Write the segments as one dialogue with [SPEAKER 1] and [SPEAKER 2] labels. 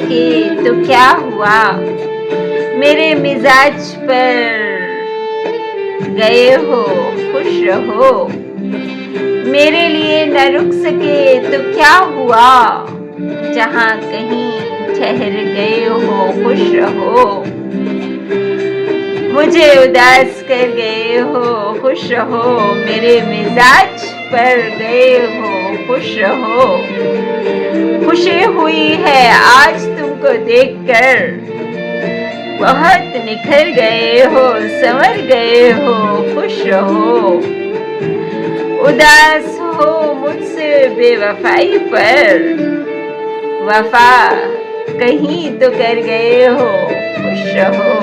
[SPEAKER 1] सके तो क्या हुआ, मेरे मिजाज पर गए हो खुश रहो। मेरे लिए न रुक सके तो क्या हुआ, जहाँ कहीं ठहर गए हो खुश रहो। मुझे उदास कर गए हो खुश रहो, मेरे मिजाज पर गए हो खुश रहो। खुशी हुई है आज तुमको देखकर, बहुत निखर गए हो संवर गए हो खुश रहो। उदास हो मुझसे बेवफाई पर, वफा कहीं तो कर गए हो खुश रहो।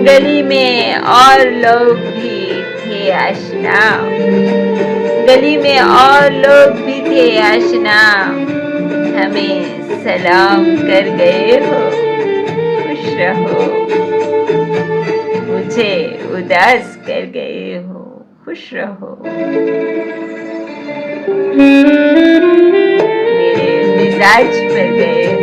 [SPEAKER 1] गली में और लोग भी थे आशना, गली में और लोग भी थे आशना, हमें सलाम कर गए हो खुश रहो। मुझे उदास कर गए हो खुश रहो। मेरे मिजाज पर गए